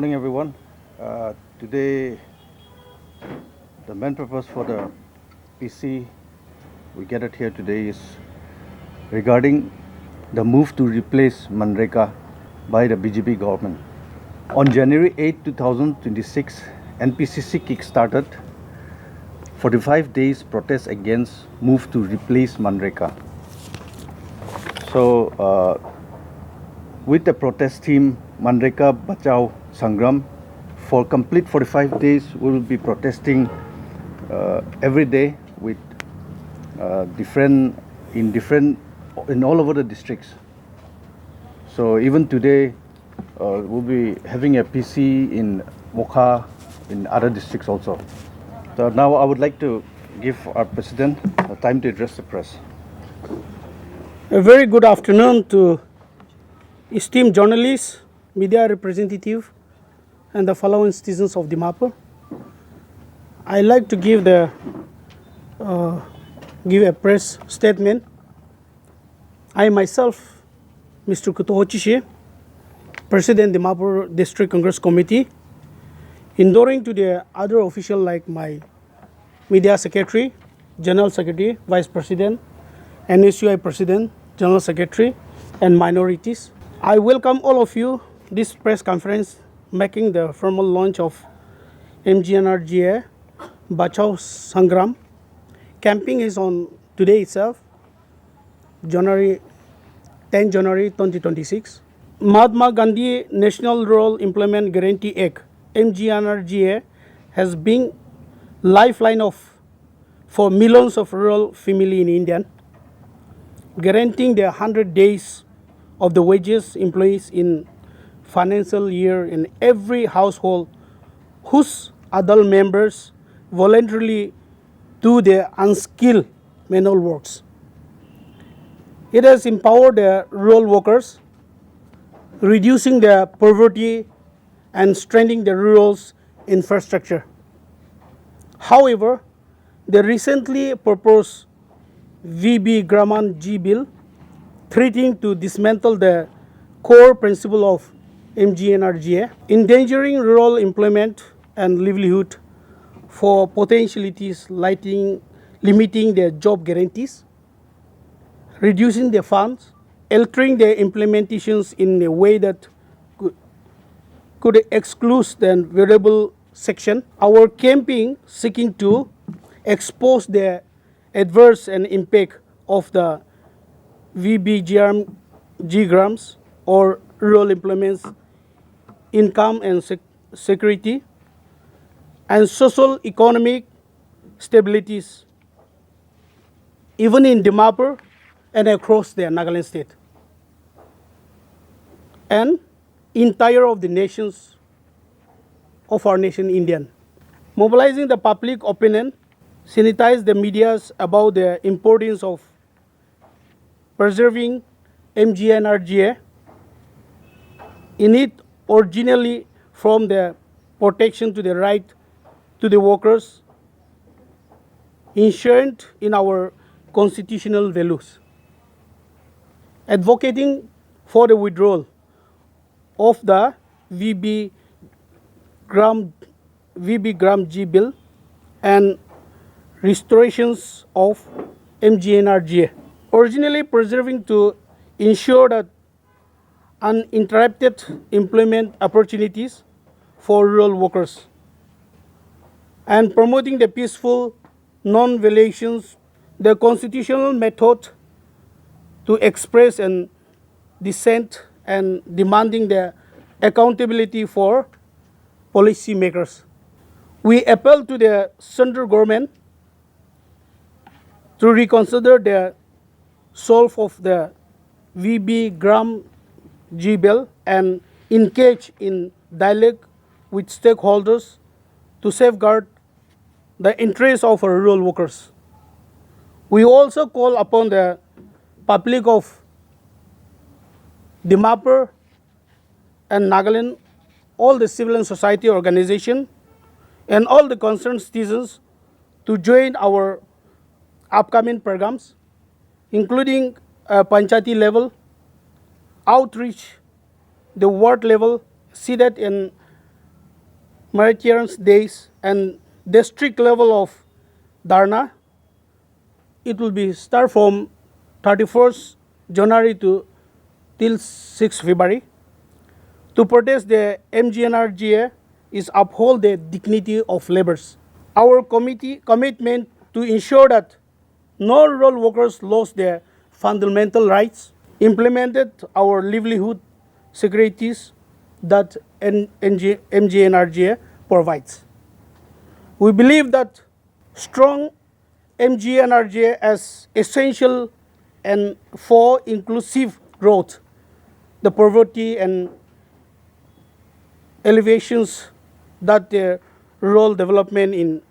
morning, everyone. Today, the main purpose for the PC we gathered here today is regarding the move to replace Mnrega by the BJP government. On January 8, 2026, NPCC kick-started 45 days protest against move to replace Mnrega. So, with the protest team Mnrega Bachao Sangram, for complete 45 days we will be protesting every day with in all over the districts. So even today we'll be having a PC in Mokha, in other districts also. So now I would like to give our president time to address the press. A very good afternoon to esteemed journalists, media representative, and the following citizens of Dimapur. I like to give a press statement. I myself, Mr. Kutohochishe, President Dimapur District Congress Committee, enduring to the other official like my media secretary, general secretary, vice president, NSUI president, general secretary, and minorities. I welcome all of you this press conference making the formal launch of MGNRGA Bachao Sangram. Camping is on today itself, 10 January 2026. Mahatma Gandhi National Rural Employment Guarantee Act, MGNRGA, has been lifeline for millions of rural families in India, guaranteeing the 100 days of the wages employees in financial year in every household whose adult members voluntarily do their unskilled manual works. It has empowered the rural workers, reducing their poverty and strengthening the rural infrastructure. However, the recently proposed VB Graman G bill, threatening to dismantle the core principle of MGNRGA, endangering rural employment and livelihood for potentialities, limiting their job guarantees, reducing their funds, altering their implementations in a way that could exclude the variable section. Our campaign seeking to expose the adverse and impact of the VBGRAMs or rural employment's income and security and social economic stabilities even in Dimapur and across the Nagaland state and entire of the nations of our nation Indian. Mobilizing the public opinion, sanitize the medias about the importance of preserving MGNRGA in it originally from the protection to the right to the workers inherent in our constitutional values. Advocating for the withdrawal of the VB Gram G bill and restorations of MGNRGA. Originally preserving to ensure that uninterrupted employment opportunities for rural workers and promoting the peaceful non-violations, the constitutional method to express and dissent and demanding the accountability for policy makers. We appeal to the central government to reconsider the solve of the VB Gram G bill and engage in dialogue with stakeholders to safeguard the interests of our rural workers. We also call upon the public of Dimapur and Nagaland, all the civil and society organizations, and all the concerned citizens to join our upcoming programs, including Panchayati level, outreach, the ward level, see that in Maritime days and district level of Dharna. It will be start from 31st January to till 6 February. To protest the MGNRGA is uphold the dignity of laborers. Our committee commitment to ensure that no rural workers lost their fundamental rights, implemented our livelihood securities that MGNRGA provides. We believe that strong MGNRGA as essential and for inclusive growth, the poverty and elevations that the rural development in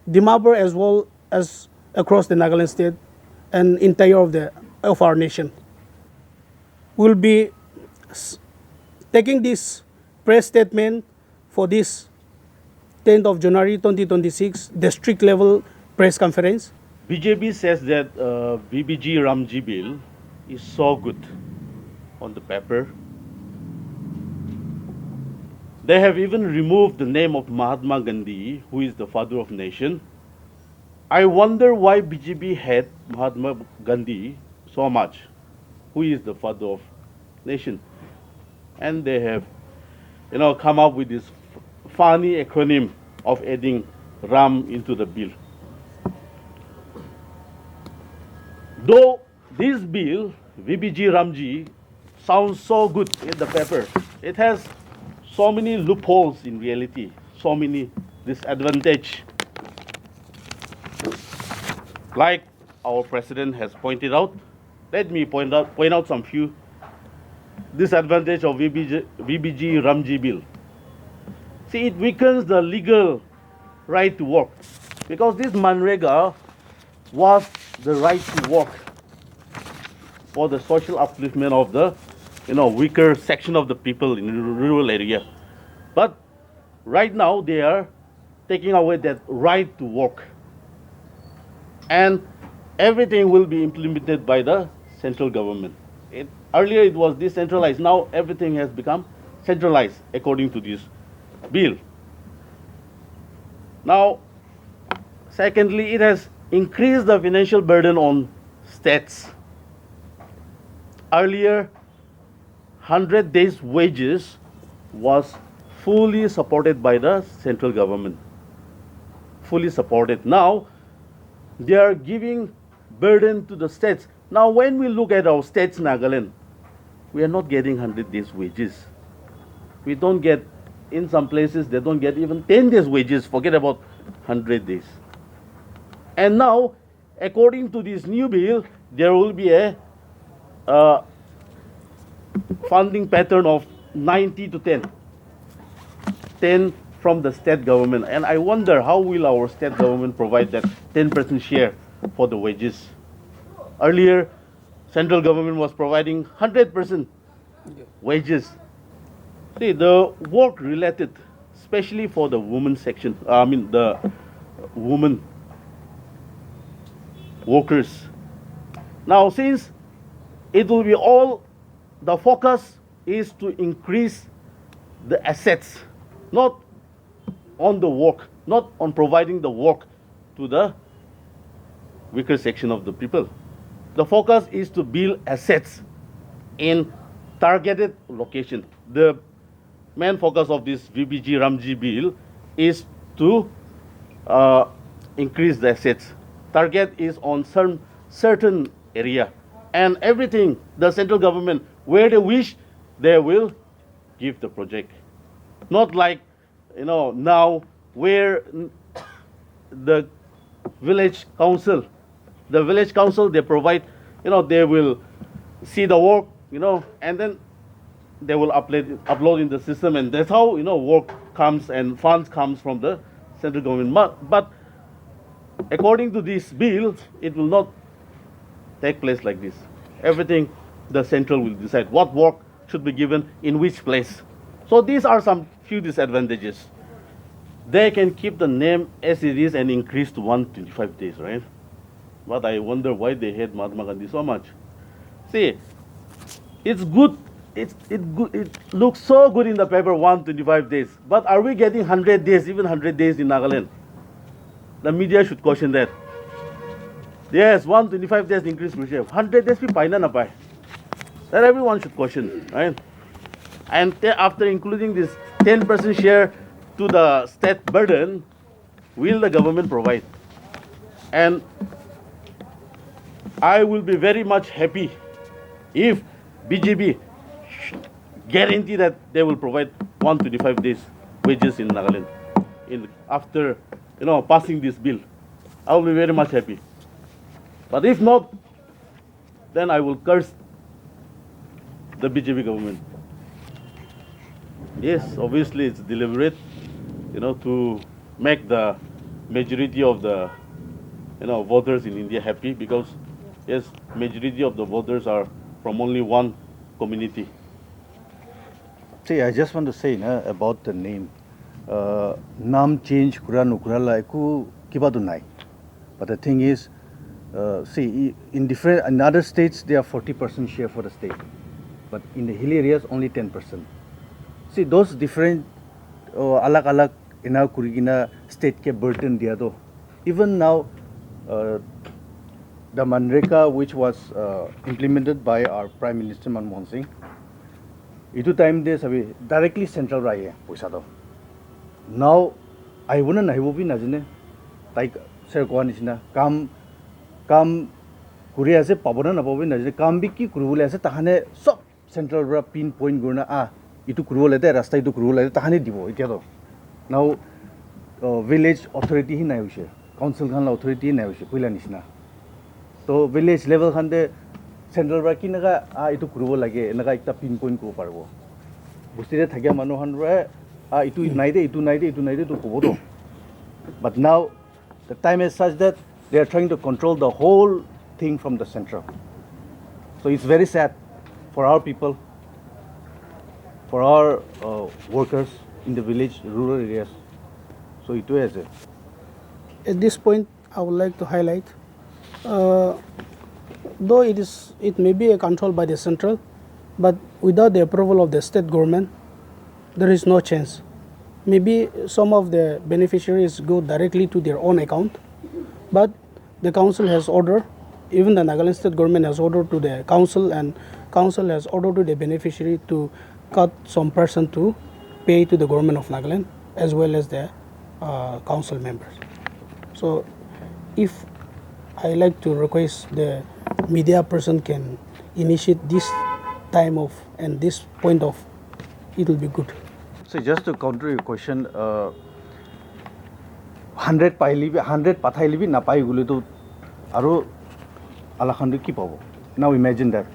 Dimapur as well as across the Nagaland state and entire of our nation. We'll be taking this press statement for this 10th of January 2026 district level press conference. BJP says that BBG Ramji bill is so good on the paper. They have even removed the name of Mahatma Gandhi, who is the father of nation. I wonder why BJP hate Mahatma Gandhi so much, who is the father of nation. And they have, come up with this funny acronym of adding Ram into the bill. Though this bill, VBG Ramji, sounds so good in the paper, it has so many loopholes in reality, so many disadvantages. Like our president has pointed out, let me point out some few disadvantages of VBG Ramji bill. See, it weakens the legal right to work, because this Mnrega was the right to work for the social upliftment of the weaker section of the people in the rural area. But right now they are taking away that right to work, and everything will be implemented by the central government. Earlier it was decentralized, now everything has become centralized according to this bill. Now, secondly, it has increased the financial burden on states. Earlier, 100 days wages was fully supported by the central government. Fully supported. Now, they are giving burden to the states. Now, when we look at our states, Nagaland, we are not getting 100 days wages. We don't get, in some places, they don't get even 10 days wages, forget about 100 days. And now, according to this new bill, there will be a funding pattern of 90 to 10. 10 from the state government. And I wonder how will our state government provide that 10% share for the wages. Earlier, central government was providing 100% wages. See, the work related, especially for the women section, the women workers. Now, since it will be all, the focus is to increase the assets, not on the work, not on providing the work to the weaker section of the people. The focus is to build assets in targeted location. The main focus of this VBG Ramji bill is to increase the assets. Target is on certain area, and everything the central government, where they wish, they will give the project. Not like now where the village council they provide, they will see the work, and then they will upload in the system, and that's how work comes and funds comes from the central government. But according to this bill, it will not take place like this. Everything the central will decide what work should be given in which place. So these are some few disadvantages. They can keep the name as it is and increase to 125 days, right? But I wonder why they hate Mahatma Gandhi so much. See, it's good it looks so good in the paper 125 days. But are we getting 100 days, even 100 days in Nagaland? The media should caution that. Yes, 125 days increase per share. 100 days we buy na buy. That everyone should caution, right? And after including this 10% share to the state burden, will the government provide? And I will be very much happy if BJP guarantee that they will provide 125 days wages in Nagaland after passing this bill. I will be very much happy. But if not, then I will curse the BJP government. Yes, obviously it's deliberate, to make the majority of the voters in India happy, because yes, majority of the voters are from only one community. See, I just want to say about the name. Naam change kura nukura la eku kiba tu nai. But the thing is, see, in other states they are 40% share for the state, but in the hilly areas only 10%. See, those different alag ina kurigina state ke burden dia do. Even now, the Mnrega, which was implemented by our Prime Minister Manmohan Singh, itu time de sabi directly central raye poisa do. Now I wouldn't nahibo bi najine tai sir ko nisina kam kuri ase pabona na pabi najine kam bi ki kurule ase tahane sob central ra pin point gurna itu kurule de rasta itu kurule tahane dibo itia do. Now village authority hi nai hoise, council khan la authority hi nai hoise poila nisina. So village level khan de central ra kinaga itu kurubo lage enaga ekta pin point ko parbo. Bustire thagya manu han ra itu nai de to kobo do. But now the time is such that they are trying to control the whole thing from the central. So it's very sad for our people, for our workers in the village, rural areas. So it is. At this point, I would like to highlight, though it may be a control by the central, but without the approval of the state government, there is no chance. Maybe some of the beneficiaries go directly to their own account, but the council has ordered, even the Nagaland state government has ordered to the council, and council has ordered to the beneficiary to cut some person to pay to the government of Nagaland as well as the council members. So if I like to request the media person can initiate this time of and this point of, it will be good. So just to counter your question, 100 pathai libi na pai gule to aro alakhandu ki pabo. Now imagine that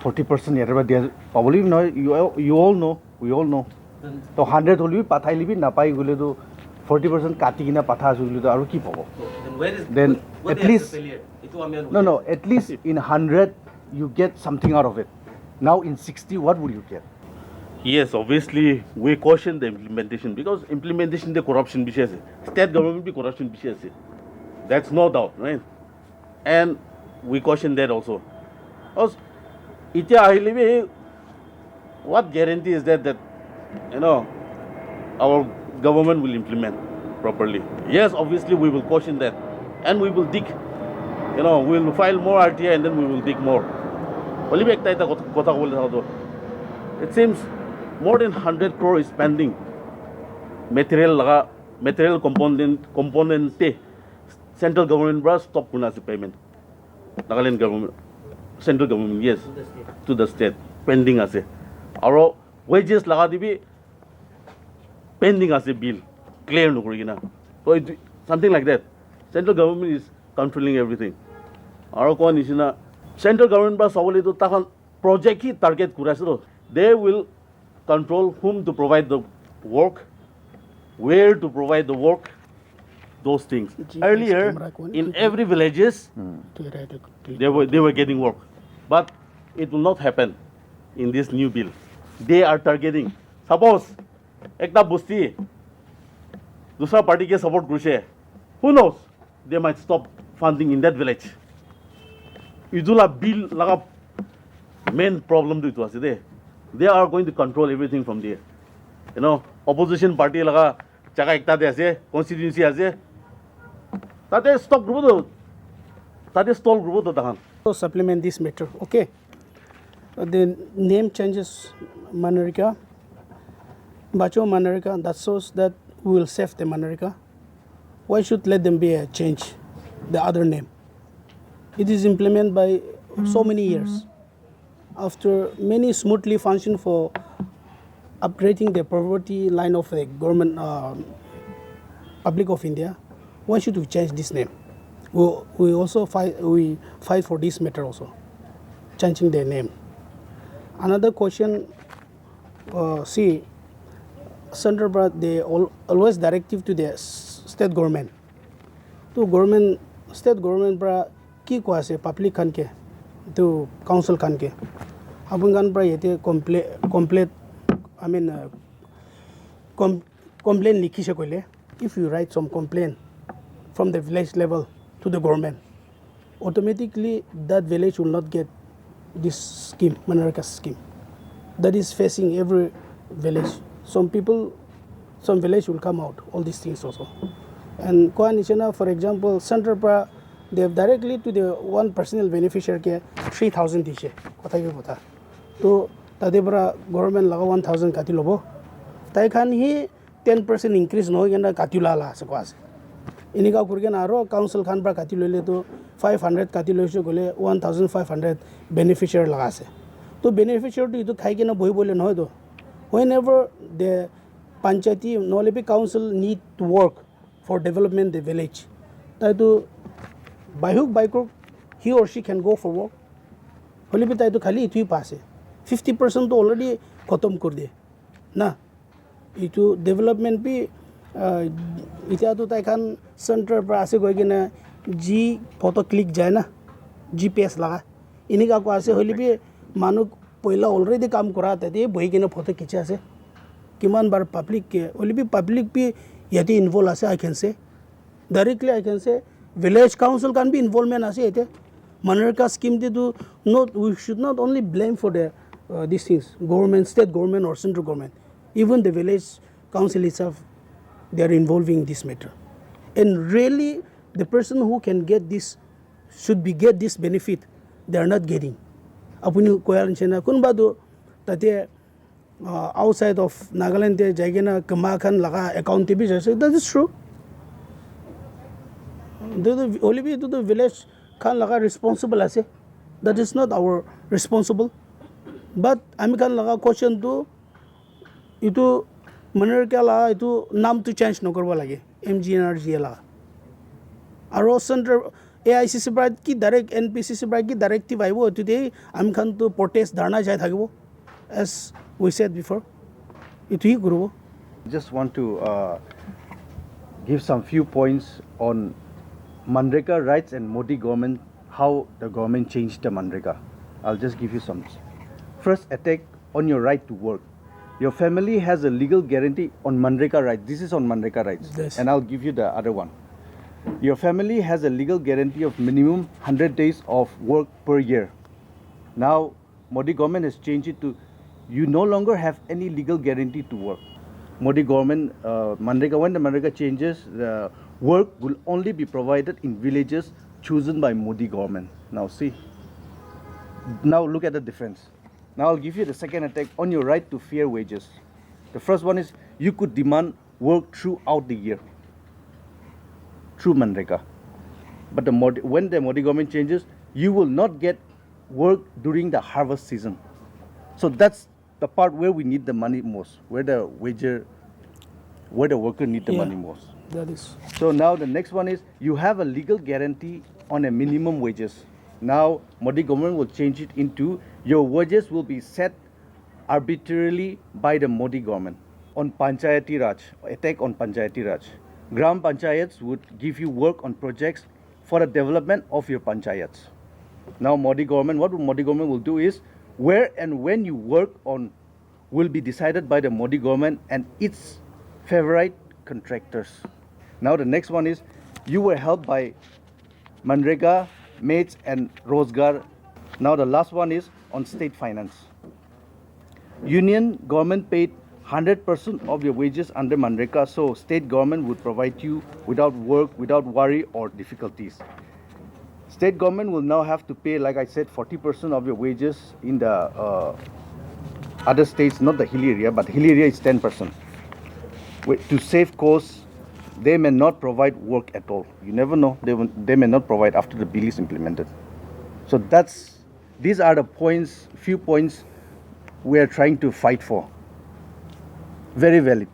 40% yerba dia probably no, you all know, we all know. So 100 holi pathai libi na pai gule to 40% kati gina patha gule to aro ki pabo. Then at least no, at least in 100 you get something out of it. Now in 60, what would you get? Yes, obviously we caution the implementation, because implementation the corruption bishay ase, state government be corruption bishay ase. That's no doubt, right? And we caution that also. Because what guarantee is that our government will implement properly? Yes, obviously we will caution that, and we will dig. We will file more RTI and then we will dig more. It seems more than 100 crore is spending material component central government bra stop kuna se payment. Nagaland government, central government, yes, to the state pending ase. Aro wages laga dibi pending ase bill clear no kurigina. So something like that. Central government is controlling everything. Aro ko nisina central government bra sabole to takan project hi target kurasiro. They will control whom to provide the work, where to provide the work, those things. Earlier, in every villages, they were getting work. But it will not happen in this new bill. They are targeting. Suppose, ekta busti, dusra party ke support krushe. Who knows? They might stop funding in that village. Idula bill laga main problem to it was there. they are going to control everything from there. You know, opposition party laga jaga ekta de ase, constituency ase. Tate stop group to, tate stall group to tahan. To supplement this matter, okay. The name changes Mnrega, Bacho Mnrega, that shows that we will save the Mnrega. Why should let them be a change the other name? It is implemented by so many years. After many smoothly function for upgrading the poverty line of the government, public of India, why should we change this name? We also fight for this matter also, changing their name. Another question, see, Central Bharat, they always directive to the state government. To government, state government bra ki ko ase public kan ke, to council kan ke. Abang kan bra yete complaint, I mean, complaint likhi se koile. If you write some complaint from the village level to the government, automatically that village will not get this scheme, Mnrega scheme. That is facing every village. Some people, some village will come out, all these things also. And Koanichana, for example, Central Pra, they have directly to the one personal beneficiary ke 3,000 dishe. Kotha ki kotha. So, tadebra government laga 1,000 kati lobo. Tai khan hi 10% increase no gena kati lala se kwase. Inika kurgen aro council khan pra kati lele to 500 kati loise gole 1,500 beneficiary laga se. To beneficiary to itu khai kena bohi bole no to. Whenever the panchayati Nolepi council need to work for development the village, that to by hook by crook he or she can go for work. Only bit to khali itu pass 50% to already khatam kar de. Na itu development bhi ita to tai khan center pra ase goi kena G photo click jai na GPS laga ini ka ko ase holi bhi manu पहिला already काम करा थे बही के photo खींचा से किमान बार public के ओली भी पब्लिक भी यदि इन्वॉल्व आसे I can say directly I can say village council can be involvement आसे इते Mnrega scheme they do not, we should not only blame for the these things, government, state government or central government, even the village council itself, they are involving this matter. And really the person who can get this should be get this benefit, they are not getting. Apuni koyal chena kun badu tate outside of Nagaland te jaigena kama khan laga account bhi jaise, that is true. The only be to the village khan laga responsible ase, that is not our responsible. But ami khan laga question to itu Mnrega la itu naam to change no karwa lage MGNRG la aro center AICC bride ki direct NPCC bride ki directive aibo today am khan to protest dharna jai thakibo as we said before itu hi gurubo. Just want to give some few points on Mnrega rights and Modi government, how the government changed the Mnrega. I'll just give you some. First, attack on your right to work. Your family has a legal guarantee on Mnrega rights. This is on Mnrega rights. Yes. And I'll give you the other one. Your family has a legal guarantee of minimum 100 days of work per year. Now, Modi government has changed it to you no longer have any legal guarantee to work. Modi government, Mnrega, when the Mnrega changes, the work will only be provided in villages chosen by Modi government. Now see, now look at the difference. Now I'll give you the second attack on your right to fair wages. The first one is you could demand work throughout the year through Mnrega. But when the Modi government changes, you will not get work during the harvest season. So that's the part where we need the money most, where the worker need the money most. That is. So now the next one is you have a legal guarantee on a minimum wages. Now Modi government will change it into your wages will be set arbitrarily by the Modi government. On Panchayati Raj, attack on Panchayati Raj. Gram Panchayats would give you work on projects for the development of your Panchayats. Now Modi government, what Modi government will do is where and when you work on will be decided by the Modi government and its favorite contractors. Now the next one is you were helped by Mnrega, mates and Rozgar. Now the last one is on state finance. Union government paid 100% of your wages under Mnrega, so state government would provide you without work, without worry or difficulties. State government will now have to pay, like I said, 40% of your wages in the other states, not the hilly area, but hilly area is 10%. To save costs, they may not provide work at all. You never know. They may not provide after the bill is implemented. So these are the points, few points we are trying to fight for. Very valid.